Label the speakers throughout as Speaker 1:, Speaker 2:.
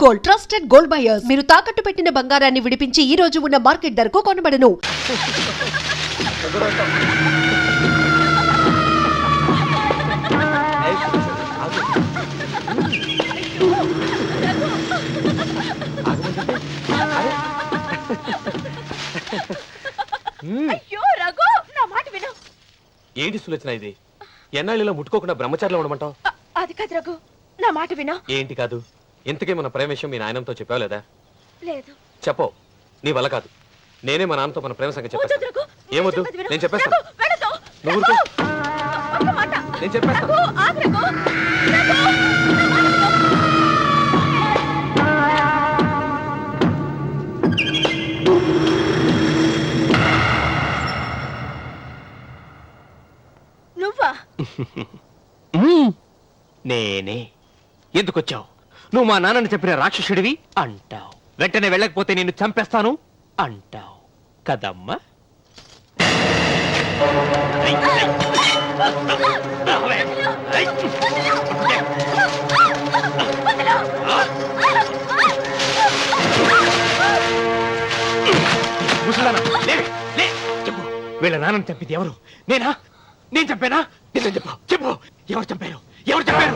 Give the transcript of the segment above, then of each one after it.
Speaker 1: Gold, trusted gold buyers. మీరు తాకట్టు పెట్టిన బంగారాన్ని విడిపించి ఈ రోజు ఉన్న మార్కెట్ ధరకు కొనబడను.
Speaker 2: అయ్యో రఘు, నా మాట విను.
Speaker 3: ఏంటి సులోచన ఇది? ఎన్నాళ్ళలో ముట్టుకోకుండా బ్రహ్మచారిలో ఉండమంటావు?
Speaker 2: అది కాదు రఘు, నా మాట విను.
Speaker 3: ఏంటి కాదు? ఇంతకీ మన ప్రేమ విషయం మీ నాయనంతో చెప్పావు లేదా?
Speaker 2: లేదు.
Speaker 3: చెప్పో, నీ వల్ల కాదు. నేనే మా నాన్నతో మన ప్రేమ సంగతి
Speaker 2: వద్దు
Speaker 3: చెప్పేస్తాను.
Speaker 2: రఘు,
Speaker 3: ఏమొద్దు,
Speaker 2: విను.
Speaker 3: నేను చెప్పేస్తాను.
Speaker 2: రఘు, వెళ్ళొద్దు.
Speaker 3: నువ్వు ఊరుకో.
Speaker 2: ఒక్క మాట.
Speaker 3: నేను చెప్పేస్తాను.
Speaker 2: రఘు, ఆగు రఘు. రఘు, నా మాట విను. నువ్వా?
Speaker 4: నేనే. ఎందుకొచ్చావు? నువ్వు మా నాన్నని చెప్పిన రాక్షసుడివి అంటావు. వెంటనే వెళ్ళకపోతే నిన్ను చంపేస్తాను అంటావు కదమ్మా. చెప్పు, వీళ్ళ నాన్నని చంపింది ఎవరు? నేనా? నేను చంపానా? నిజం చెప్పు. చెప్పు, ఎవరు చంపారు? ఎవరు చంపారు?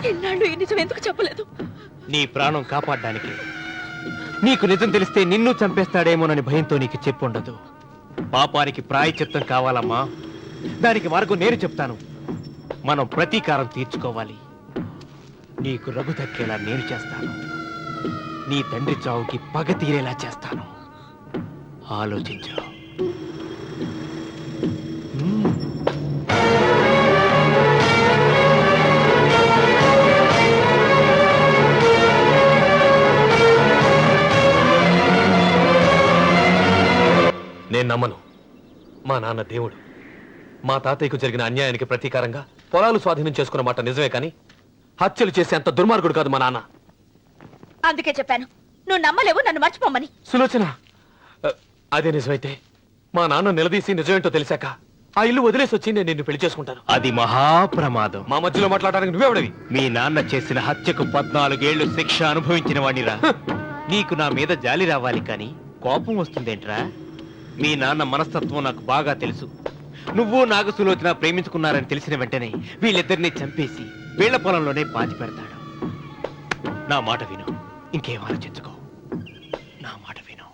Speaker 2: ఎన్నాళ్ళు ఈ నిజం ఎందుకు చెప్పలేదు?
Speaker 4: నీ ప్రాణం కాపాడడానికి. నీకు నిజం తెలిస్తే నిన్ను చంపేస్తాడేమోనని భయంతో నీకు చెప్పుండదు. పాపానికి ప్రాయశ్చిత్తం కావాలమ్మా. దానికి మార్గం నేను చెప్తాను. మనం ప్రతీకారం తీర్చుకోవాలి. నీకు రఘు దక్కేలా నేను చేస్తాను. నీ తండ్రి చావుకి పగ తీరేలా చేస్తాను. ఆలోచించు.
Speaker 3: నేను నమ్మను. మా నాన్న దేవుడు. మా తాతయ్యకు జరిగిన అన్యాయానికి ప్రతీకారంగా పొలాలు స్వాధీనం చేసుకున్న మాట నిజమే, కానీ హత్యలు చేసే అంత దుర్మార్గుడు కాదు మా నాన్న.
Speaker 2: అందుకే చెప్పాను, నువ్వు నమ్మలేవు, నన్ను మర్చిపోమని.
Speaker 3: సులోచన, అదే నిజమైతే మా నాన్న నిలదీసి నిజమేంటో తెలిసాక ఆ ఇల్లు వదిలేసి వచ్చి నేను నిన్ను పెళ్లి చేసుకుంటాను.
Speaker 4: అది మహాప్రమాదం.
Speaker 3: మా మధ్యలో మాట్లాడడానికి నువ్వెవడవి?
Speaker 4: మీ నాన్న చేసిన హత్యకు 14 ఏళ్లు శిక్ష అనుభవించిన వాడిరా. నీకు నా మీద జాలి రావాలి కానీ కోపం వస్తుందేంట్రా? మీ నాన్న మనస్తత్వం నాకు బాగా తెలుసు. నువ్వు నాగ సులోచన ప్రేమించుకున్నారని తెలిసిన వెంటనే వీళ్ళిద్దరిని చంపేసి వీళ్ల పొలంలోనే పాతి పెడతాడు. నా మాట విను, ఇంకేం ఆలోచించుకో. నా మాట విను.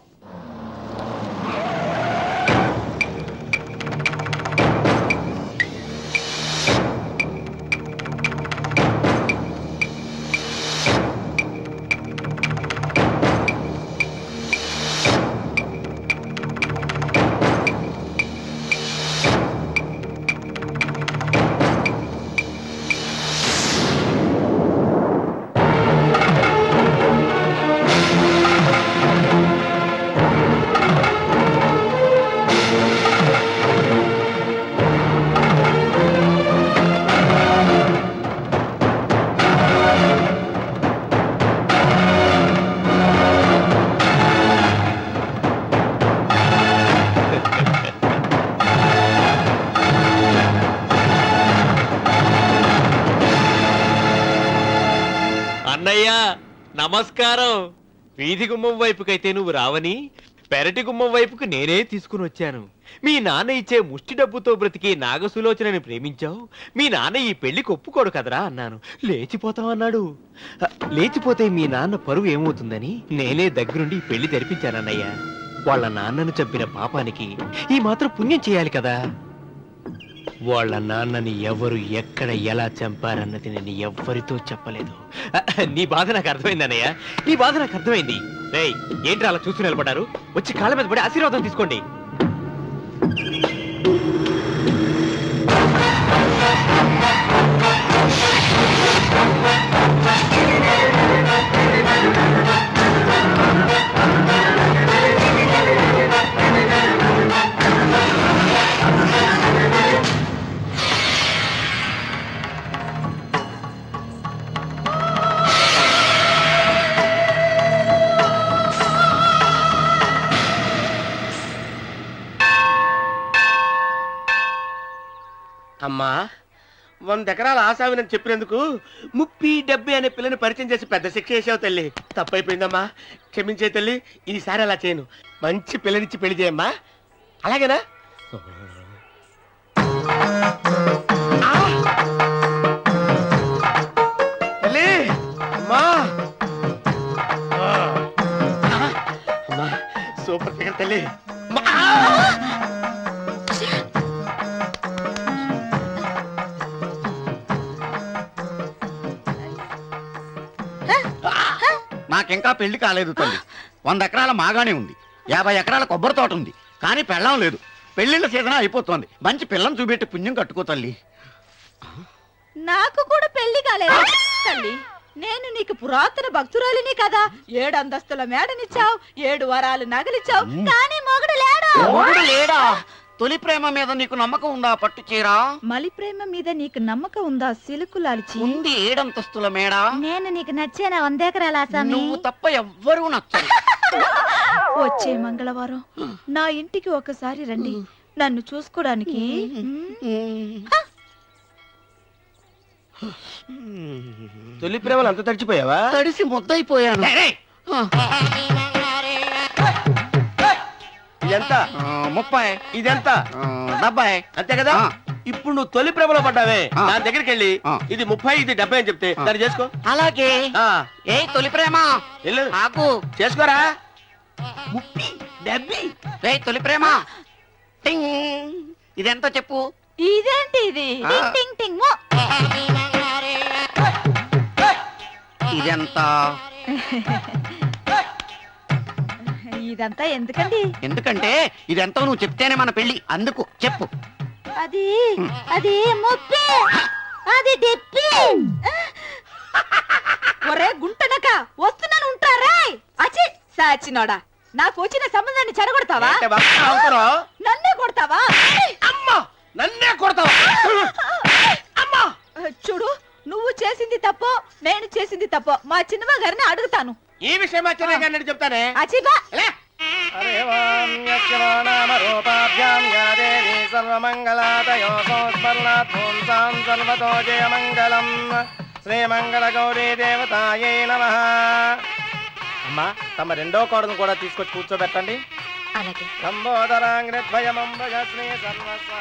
Speaker 4: అన్నయ్య నమస్కారం. వీధి గుమ్మం వైపుకైతే నువ్వు రావని పెరటి గుమ్మం వైపుకు నేనే తీసుకుని వచ్చాను. మీ నాన్న ఇచ్చే ముష్టి డబ్బుతో బ్రతికి నాగసులోచనని ప్రేమించావు. మీ నాన్న ఈ పెళ్లికి ఒప్పుకోడు కదరా అన్నాను. లేచిపోతాం అన్నాడు. లేచిపోతే మీ నాన్న పరువు ఏమవుతుందని నేనే దగ్గరుండి ఈ పెళ్లి జరిపించానన్నయ్య. వాళ్ళ నాన్నను చంపిన పాపానికి ఈ మాత్రం పుణ్యం చేయాలి కదా. వాళ్ళ నాన్నని ఎవరు ఎక్కడ ఎలా చంపారన్నది నేను ఎవ్వరితో చెప్పలేదు. నీ బాధ నాకు అర్థమైంది అన్నయ్య, నీ బాధ నాకు అర్థమైంది. రేయ్, ఏంటి అలా చూస్తూ నిలబడ్డారు? వచ్చి కాళ్ళ మీద పడి ఆశీర్వాదం తీసుకోండి.
Speaker 5: అమ్మా 100 ఎకరాల ఆశావినని చెప్పినందుకు 30-70 అనే పిల్లని పరిచయం చేసి పెద్ద శిక్ష చేసావు తల్లి. తప్పైపోయిందమ్మా, క్షమించే తల్లి. ఈసారి అలా చేయను. మంచి పిల్లనిచ్చి పెళ్లి చేయమ్మా, అలాగేనా? ఆ! తల్లి, అమ్మా, అమ్మా, సూపర్ ఫిగర్ తల్లి. అమ్మా!
Speaker 6: నాకింకా పెళ్లి కాలేదు తల్లి. 100 ఎకరాల మాగానే ఉంది, 50 ఎకరాల కొబ్బరి తోట ఉంది, కానీ పెళ్ళం లేదు. పెళ్లిళ్ళ సీజన్ అయిపోతుంది. మంచి పిల్లని చూపెట్టి పుణ్యం కట్టుకో తల్లి.
Speaker 2: నాకు కూడా పెళ్లి కాలేదు తల్లి. నేను నీకు పురాతన భక్తురాలిని కదా. 7 అంతస్తుల మేడనిచ్చావు, 7 వరాలు నగలిచ్చావు, కానీ మొగుడు లేడు.
Speaker 6: మొగుడు లేడా? తొలి ప్రేమ మీద నీకు నమ్మకం ఉందా పట్టు చీరా?
Speaker 2: మలి ప్రేమ మీద నీకు నమ్మకం ఉందా సిలుకులాల్చి?
Speaker 6: ఉంది 7 అంతస్తుల మేడ.
Speaker 2: నేను నీకు నచ్చేనా 100 ఎకరాల ఆసామి?
Speaker 6: నువ్వు తప్ప ఎవ్వరూ నచ్చరు.
Speaker 2: వచ్చే మంగళవారం నా ఇంటికి ఒకసారి రండి, నన్ను చూసుకోవడానికి.
Speaker 5: తొలి ప్రేమలు అంత తడిచిపోయావా?
Speaker 6: తడిసి ముద్దయిపోయాను.
Speaker 5: ఇదెంత?
Speaker 6: 30.
Speaker 5: ఇదెంత?
Speaker 6: 70.
Speaker 5: అంతే కదా. ఇప్పుడు నువ్వు తొలి ప్రేమలో పడ్డావే, దాని దగ్గరికి వెళ్ళి
Speaker 6: ఆ.
Speaker 5: ఇది 30 ఇది 70 అని చెప్తే దాన్ని చేసుకో.
Speaker 6: అలాగే.
Speaker 5: ఆ,
Speaker 6: ఏ తొలి ప్రేమ
Speaker 5: వెళ్ళు,
Speaker 6: ఆకు.
Speaker 5: చేసుకోరా. 30, 70.
Speaker 6: ఏ తొలి ప్రేమ టింగ్. ఇదెంత చెప్పు?
Speaker 2: ఇదేంటి ఇది?
Speaker 6: ఆ.
Speaker 2: టింగ్ టింగ్ టింగ్ మో.
Speaker 6: ఇదెంత?
Speaker 2: ఇదంతా ఎందుకండి?
Speaker 6: ఎందుకంటే ఇదెంతో నువ్వు చెప్తేనే మన పెళ్లి. అందుకు చెప్పు.
Speaker 2: అది అది ముప్పి, అది డిప్పి. ఒరే గుంటనక, వస్తున్నాను ఉంటారా? అచి సాచినోడా, నాకు వచ్చిన సంబంధాన్ని చెడగొడతావా?
Speaker 5: అంటే బాగా అవుతారా?
Speaker 2: నన్నే కొడతావా?
Speaker 5: అమ్మా, నన్నే కొడతావా? అమ్మా,
Speaker 2: చూడు, నువ్వు చేసింది తప్పో నేను చేసింది తప్పో మా చిన్నమ్మ గారిని అడుగుతాను.
Speaker 5: ఈ విషయం ఆశ్చర్య గారిని చెప్తానే.
Speaker 2: అచిబా
Speaker 5: లే. అరే వాం యస్య నామ రూపాభ్యాం యా దేవీ సర్వమంగళాదయో సంస్మరణాత్ పుంసాం సర్వతో జయమంగళం. శ్రీమంగళ గౌరీ దేవతాయై నమః. అమ్మా, తమ రెండో కోడను కూడా తీసుకొచ్చి కూర్చోబెట్టండి.
Speaker 2: అలాగే.
Speaker 5: లంబోదరాంగ్రద్వయమంబగ శ్రీ సర్వస్వ.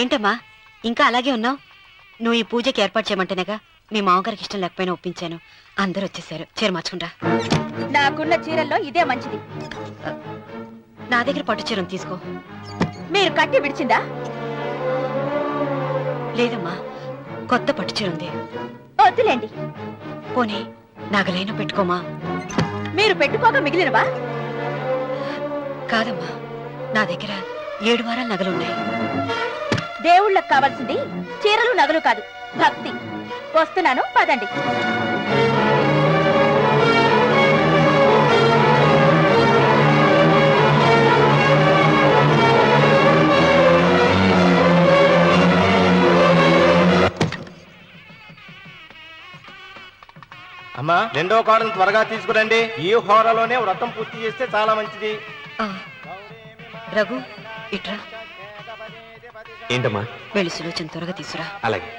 Speaker 7: ఏంటమ్మా ఇంకా అలాగే ఉన్నావు? నువ్వు ఈ పూజకి ఏర్పాటు చేయమంటేనేగా మీ మామగారికి ఇష్టం లేకపోయినా ఒప్పించాను. అందరూ వచ్చేసారు. చీర మార్చుకుంటా.
Speaker 2: నాకున్న చీరల్లో ఇదే మంచిది.
Speaker 7: నా దగ్గర పట్టు చీరను తీసుకో.
Speaker 2: మీరు కట్టి విడిచిందా?
Speaker 7: లేదమ్మా, కొత్త పట్టు చీర ఉంది.
Speaker 2: వద్దులేండి.
Speaker 7: పోనీ నాగలైనా పెట్టుకోమా.
Speaker 2: మీరు పెట్టుకోక మిగిలినవా?
Speaker 7: కాదమ్మా, నా దగ్గర 7 వారాల నగలున్నాయి.
Speaker 2: దేవుళ్ళకు కావాల్సింది చీరలు నగలు కాదు, భక్తి. వస్తున్నాను, పదండి.
Speaker 5: అమ్మా, రెండో కోడను త్వరగా తీసుకురండి. ఈ హోరలోనే వ్రతం పూర్తి చేస్తే చాలా మంచిది.
Speaker 7: ఆ, రఘు ఇట్రా.
Speaker 3: ఏంటమ్మా?
Speaker 7: వెళ్ళి సులోచన త్వరగా తీసురా.
Speaker 3: అలాగే.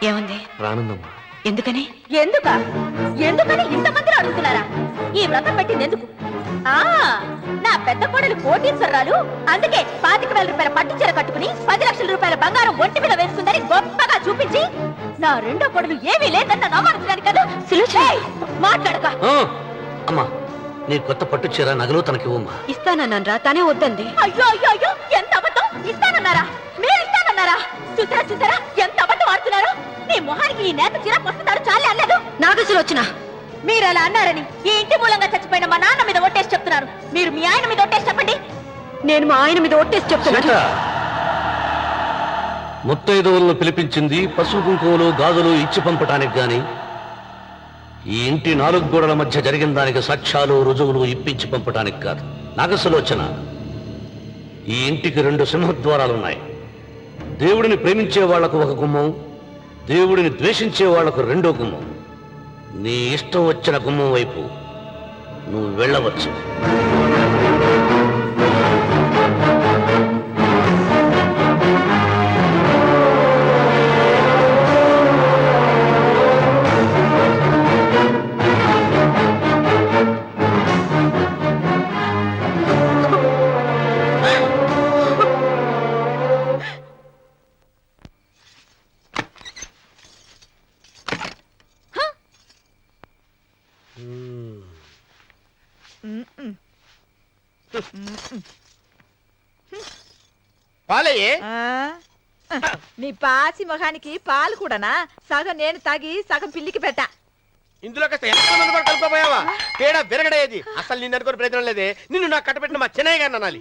Speaker 7: ఏముంది?
Speaker 3: రానుందమ్మా.
Speaker 7: ఎందుకని?
Speaker 2: ఎందుకని ఇంతమందిని అడుగుతున్నారా? ఈ వ్రతం పెట్టింది ఎందుకు? ఆ, నా పెద్ద కోడలు కోటీశ్వరరాలు, అందుకే 25,000 రూపాయల పట్టు చీర కట్టుకుని 10 లక్షల రూపాయల బంగారం ఒంటి మీద వేసుకుందని గొప్పగా చూపించి, నా రెండో కోడలు ఏమీ లేదన్న నమ్మకం కదా. మాట్లాడక.
Speaker 8: అమ్మా, నీ కొత్త పట్టు చీర నగలు తనకి ఇవ్వమ్మా.
Speaker 7: ఇస్తానన్నారా, తనే వద్దంది.
Speaker 2: అయ్యో అయ్యో అయ్యో, ఎంత అబద్ధం! ఇస్తానన్నారా? మీరు ఇస్తానన్నారా? చూసారా చూసారా ఎంత అబద్ధం ఆడుతున్నారు? నీ మొహానికి ఈ నేత చీర వస్తున్నారు చాలే అనలేదు.
Speaker 7: నాగ సులోచన,
Speaker 2: మీరు అలా అన్నారని ఈ ఇంటి మూలంగా చచ్చిపోయిన మా నాన్న మీద ఒట్టేసి చెప్తున్నారు. మీరు మీ ఆయన మీద ఒట్టేసి చెప్పండి.
Speaker 7: నేను మా ఆయన మీద ఒట్టేసి చెప్తున్నా.
Speaker 8: ముత్తైదువులను పిలిపించింది పసుపు కుంకుమలు గాజులు ఇచ్చి పంపటానికి గాని, ఈ ఇంటి 4 గోడల మధ్య జరిగిన దానికి సాక్ష్యాలు రుజువులు ఇప్పించి పంపటానికి కాదు. నాగసులోచన, ఈ ఇంటికి 2 సింహద్వారాలున్నాయి. దేవుడిని ప్రేమించే వాళ్లకు ఒక గుమ్మం, దేవుడిని ద్వేషించే వాళ్లకు రెండో గుమ్మం. నీ ఇష్టం వచ్చిన గుమ్మం వైపు నువ్వు వెళ్ళవచ్చు.
Speaker 5: పాలయ్యే
Speaker 9: మీ పాసి మొహానికి పాలు కూడానా? సగం నేను తాగి సగం పిల్లికి పెట్టా.
Speaker 5: ఇందులో కాస్త ఎంత మంది కూడా కలుపుకోపోయావా? తేడా విరగడేది. అసలు నిన్ను అనుకుని ప్రయత్నం లేదే. నిన్ను నాకు కట్టబెట్టిన మా చెన్నయ్య గారిని అనాలి.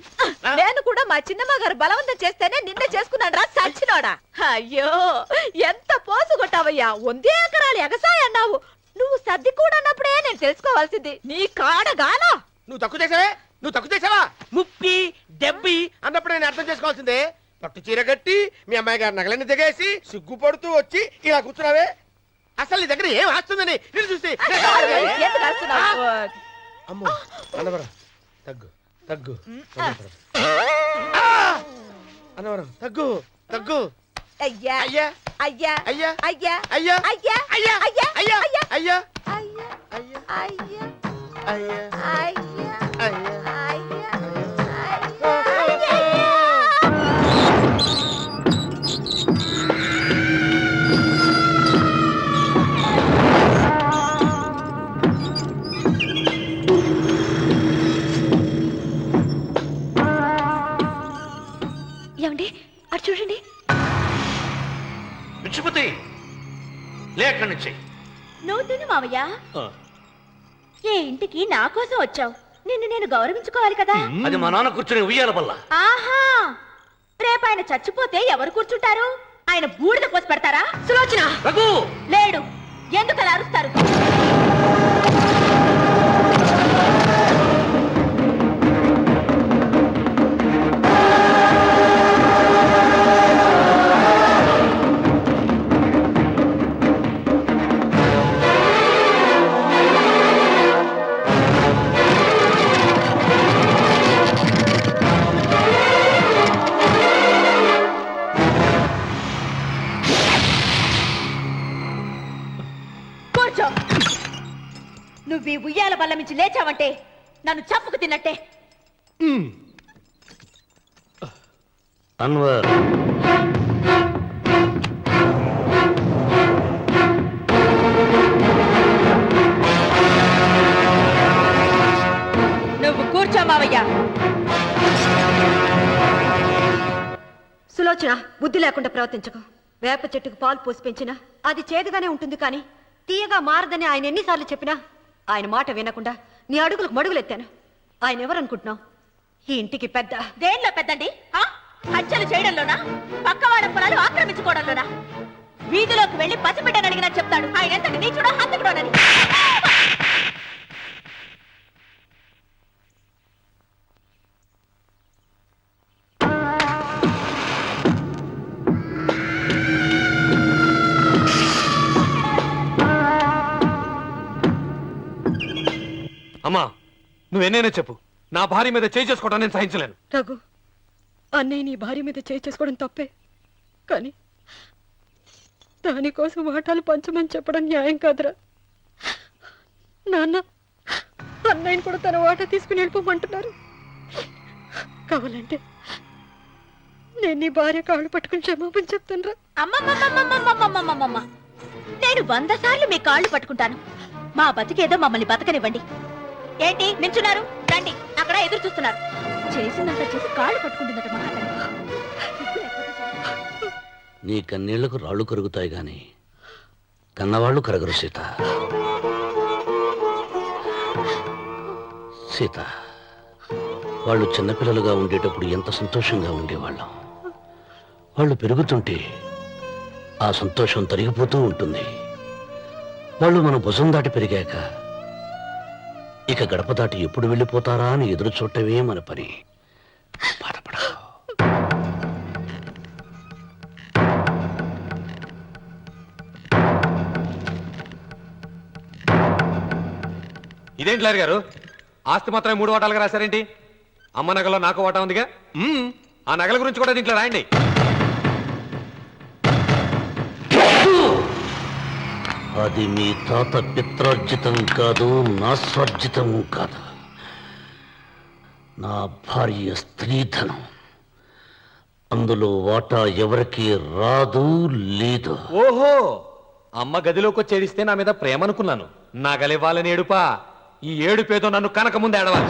Speaker 9: నేను కూడా మా చిన్నమ్మ గారు బలవంతం చేస్తేనే నిన్నే చేసుకున్నాడు రా సచ్చినోడా. అయ్యో ఎంత పోసు కొట్టావయ్యా. 100 ఎకరాలు ఎగసాయి అన్నావు. నువ్వు సర్ది కూడా అన్నప్పుడే నేను తెలుసుకోవాల్సింది. నీ కాడగానా?
Speaker 5: నువ్వు తక్కువ చేసావే? నువ్వు తక్కువ చేసావా? 30, 70 అన్నప్పుడు నేను అర్థం చేసుకోవాల్సిందే. పట్టు చీర కట్టి మీ అమ్మాయి గారి నగలన్నీ దిగేసి సిగ్గుపడుతూ వచ్చి ఇలా కూర్చున్నావే. అసలు నీ దగ్గర ఏం వస్తుందని నేను చూస్తే
Speaker 9: ఎందుకు అరుస్తున్నావు?
Speaker 5: అమ్మో అన్నవరం తగ్గు తగ్గు అన్నవరం తగ్గు తగ్గు.
Speaker 9: అయ్యా
Speaker 5: అయ్యా
Speaker 9: అయ్యా
Speaker 5: అయ్యా
Speaker 9: అయ్యా
Speaker 5: అయ్యా
Speaker 9: అయ్యా
Speaker 5: అయ్యా
Speaker 9: అయ్యా
Speaker 5: అయ్యా
Speaker 9: అయ్యా
Speaker 5: అయ్యా
Speaker 9: అయ్యా
Speaker 5: అయ్యా
Speaker 9: అయ్యా
Speaker 5: అయ్యా
Speaker 9: అయ్యా
Speaker 5: అయ్యా
Speaker 2: ఏమండి అటు చూడండి.
Speaker 8: పిచ్చిపతి లేక నుంచి
Speaker 2: నువ్వు తిను మావయ్య. ఏ ఇంటికి నా కోసం వచ్చావు. నిన్ను నేను గౌరవించుకోవాలి కదా.
Speaker 8: అది మా నాన్న కూర్చుని ఉయ్యాల వల్ల.
Speaker 2: ఆహా, రేపు ఆయన చచ్చిపోతే ఎవరు కూర్చుంటారు? ఆయన బూడిద పోసి పెడతారా? సులోచన
Speaker 8: రఘు
Speaker 2: లేడు. ఎందుకు అలా అరుస్తారు? నువ్వు ఈ ఉయ్యాల బల్ల నుంచి లేచావంటే నన్ను చంపుకు తిన్నట్టే.
Speaker 8: అన్వర్
Speaker 2: నువ్వు కూర్చో మావయ్య.
Speaker 7: సులోచన, బుద్ధి లేకుండా ప్రవర్తించకు. వేప చెట్టుకు పాలు పోసి పెంచినా అది చేదుగానే ఉంటుంది, కానీ తీయగా మారదని ఆయన ఎన్నిసార్లు చెప్పినా ఆయన మాట వినకుండా నీ అడుగులకు మడుగులెత్తాను. ఆయన ఎవరనుకుంటున్నావు? ఈ ఇంటికి పెద్ద.
Speaker 2: దేనిలో పెద్దండి? హత్యలు చేయడంలోనా? పక్కవాడ పొలాలు ఆక్రమించుకోవడంలోనా? వీధిలోకి వెళ్లి పసిబిడ్డని అడిగినా చెప్తాడు ఆయన ఎంత నీచుడో హంతకుడోనని.
Speaker 3: అమ్మా నువ్వెన్నైనా చెప్పు, నా భార్య మీద చేయి చేసుకోవడం నేను సహించలేను.
Speaker 7: రఘు, అన్నయ్య నీ భార్య మీద చేయి చేసుకోవడం తప్పే, కానీ దానికోసం వాటాలు పంచమని చెప్పడం న్యాయం కాదురా. నాన్న అన్నయ్యని కూడా తన వాటా తీసుకుని వెళ్ళిపోమంటున్నారు. కావాలంటే నేను నీ భార్య కాళ్ళు పట్టుకుని క్షమాపణ చెప్తాను.
Speaker 2: అమ్మమ్మమ్మమ్మమ్మమ్మమ్మమ్మమ్మ, నేను 100 సార్లు మీ కాళ్ళు పట్టుకుంటాను. మా బతికేదో మమ్మల్ని బతకనివ్వండి. ఏంటి నించున్నారు? రండి, అక్కడ ఎదురు చూస్తున్నారు. చేసిందంతా చేసి కాళ్ళు పట్టుకుంటుందట మా అతను.
Speaker 8: నీ కన్నీళ్లకు రాళ్ళు కరుగుతాయి గాని కన్నవాళ్ళు కరగరు సీత. సీత, వాళ్ళు చిన్నపిల్లలుగా ఉండేటప్పుడు ఎంత సంతోషంగా ఉండేవాళ్ళం. వాళ్ళు పెరుగుతుంటే ఆ సంతోషం తరిగిపోతూ ఉంటుంది. వాళ్ళు మన భుజం దాటి పెరిగాక ఇక గడప దాటి ఎప్పుడు వెళ్ళిపోతారా అని ఎదురు చూడటమే మన పని. బాధపడకు.
Speaker 3: ఇదేంటి లాయర్ గారు, ఆస్తి మాత్రమే 3 వాటాలుగా రాశారేంటి? అమ్మ నగలో నాకు వాటా ఉందిగా. ఆ నగల గురించి కూడా దీంట్లో రాయండి.
Speaker 8: అది మీ తాత పిత్రార్జితం కాదు, నా స్వార్జితం కాదు. నా భార్య స్త్రీధనం. అందులో వాటా ఎవరికి రాదు, లేదు.
Speaker 3: ఓహో, అమ్మ గదిలోకి వచ్చి ఏడిస్తే నా మీద ప్రేమ అనుకున్నాను. నగలివ్వాలని ఏడుపా. ఈ ఏడుపేదో నన్ను కనక ముందు ఏడవాలి.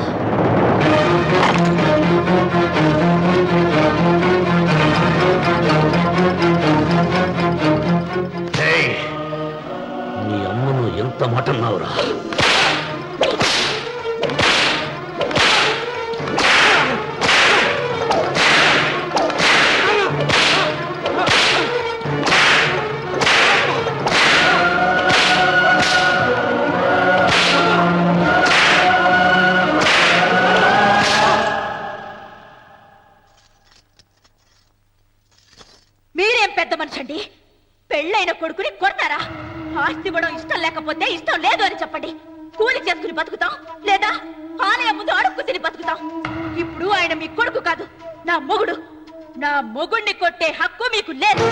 Speaker 8: నీ అమ్మను ఎంత మాట అన్నావురా?
Speaker 2: మీరేం పెద్ద మనిషి అండి? పెళ్ళైన కొడుకుని కొడతారా? ఆస్తి ఇవ్వడం ఇష్టం లేకపోతే ఇష్టం లేదు అని చెప్పండి. కూలి చేసుకుని బతుకుతాం, లేదా ఆలయం ముందు అడుక్కు తిని బతుకుతాం. ఇప్పుడు ఆయన మీ కొడుకు కాదు, నా మొగుడు. నా మొగుడిని కొట్టే హక్కు మీకు లేదు.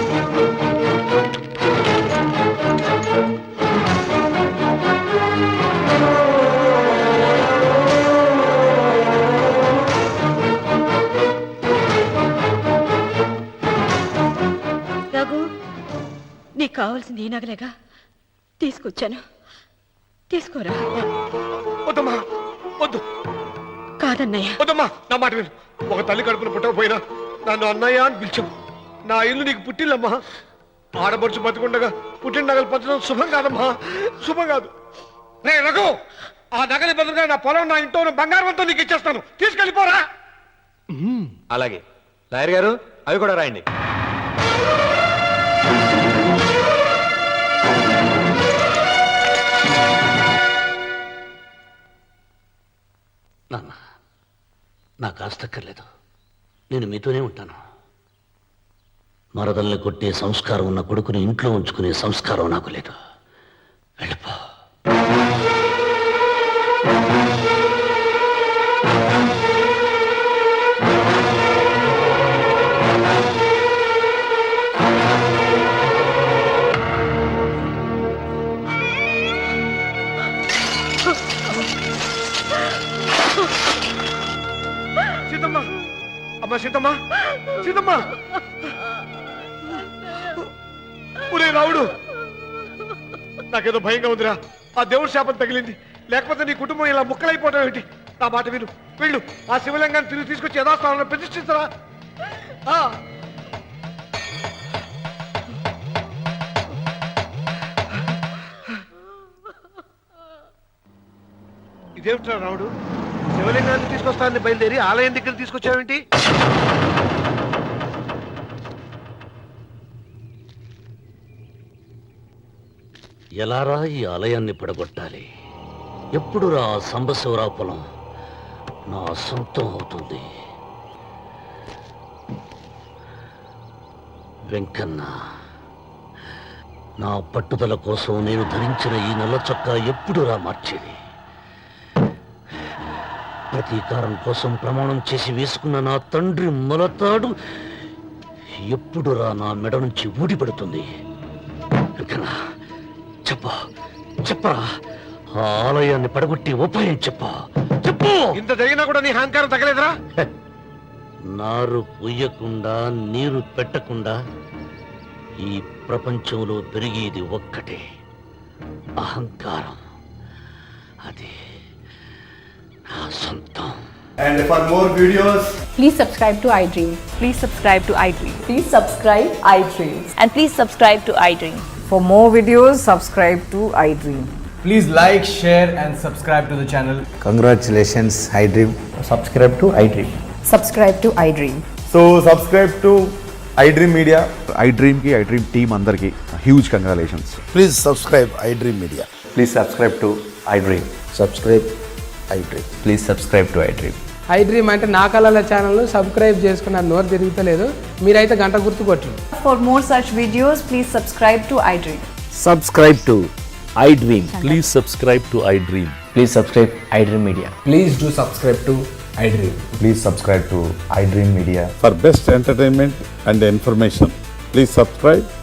Speaker 7: రఘు, నీకు కావాల్సింది ఈ నగలేగా, తీసుకొచ్చాను. తీసుకోరా.
Speaker 5: వద్దమ్మా, వద్దు.
Speaker 7: కాదన్నయ్య.
Speaker 5: వద్దమ్మా, నా మాట విను. ఒక తల్లి కడుపున పుట్టకపోయినా నన్ను అన్నయ్య అని పిలిచావు. నా ఇల్లు నీకు పుట్టిల్లమ్మా. ఆడబడుచు బతుకుండగా పుట్టిన నగలు పంచడం శుభం కాదమ్మా, శుభం కాదు. రే రఘు, ఆ నగలి బదులుగా నా పొలం, నా ఇంట్లో ఉన్న బంగారంతో నీకు ఇచ్చేస్తాను. తీసుకెళ్ళిపోరా.
Speaker 3: అలాగే లాయర్ గారు, అవి కూడా రాయండి.
Speaker 8: నాన్న, నాకు ఆస్తక్కర్లేదు. నేను మీతోనే ఉంటాను. మరదల్ని కొట్టే సంస్కారం ఉన్న కొడుకుని ఇంట్లో ఉంచుకునే సంస్కారం నాకు లేదు. వెళ్ళిపో.
Speaker 5: సీతమ్మ, అమ్మ సీతమ్మ, సీతమ్మ. ఒరే రావుడు, నాకేదో భయంగా ఉందిరా. ఆ దేవుడి శాపం తగిలింది. లేకపోతే నీ కుటుంబం ఇలా ముక్కలైపోవటం ఏంటి? నా మాట విను, వెళ్ళు. ఆ శివలింగాన్ని తిరిగి తీసుకొచ్చి యథాస్థానంలో ప్రతిష్ఠించరా. ఇదేమిట్రా రావుడు, శివలింగాన్ని తీసుకొస్తానని బయలుదేరి ఆలయం దగ్గర తీసుకొచ్చావేంటి?
Speaker 8: ఎలారా ఈ ఆలయాన్ని పడగొట్టాలి? ఎప్పుడురా ఆ సంబశివరావు పొలం నా సొంతం అవుతుంది? వెంకన్న, నా పట్టుదల కోసం నేను ధరించిన ఈ నల్ల చొక్కా ఎప్పుడురా మార్చేది? ప్రతీకారం కోసం ప్రమాణం చేసి వేసుకున్న నా తండ్రి మొలతాడు ఎప్పుడురా నా మెడ నుంచి ఊడిపడుతుంది? వెంకన్న, చెప్పరా, ఆ ఆలయాన్ని పడగొట్టి ఉపాయం చెప్పు.
Speaker 5: ఇంత జరిగినా కూడా నీ అహంకారం తగలేదురా?
Speaker 8: నారు పుయ్యకుండా నీరు పెట్టకుండా ఈ ప్రపంచంలో పెరిగేది ఒక్కటే, అహంకారం. అది నా సొంతం.
Speaker 10: And for more videos,
Speaker 11: please subscribe to iDream.
Speaker 9: Please subscribe to iDream.
Speaker 11: Please subscribe iDream.
Speaker 9: And please subscribe to iDream.
Speaker 11: For more videos, subscribe to iDream.
Speaker 10: please like, share and subscribe to the channel.
Speaker 12: Congratulations, iDream.
Speaker 10: Subscribe to iDream.
Speaker 11: Subscribe to iDream.
Speaker 12: So subscribe to iDream Media. iDream ki iDream team andarki huge congratulations.
Speaker 13: Please subscribe iDream Media.
Speaker 12: Please subscribe to iDream.
Speaker 13: Subscribe iDream.
Speaker 12: Please subscribe to iDream.
Speaker 14: iDream అంటే నా కళల channel subscribe చేసుకున్న నోరు తిరుగుతలేదు. మీరైతే గంట గుర్తు కొట్టండి.
Speaker 11: For more such videos, please subscribe to iDream.
Speaker 12: Subscribe to iDream. Please subscribe to iDream.
Speaker 10: Please subscribe iDream Media.
Speaker 14: Please do subscribe to iDream.
Speaker 12: Please subscribe to iDream Media.
Speaker 13: For best entertainment and information, please subscribe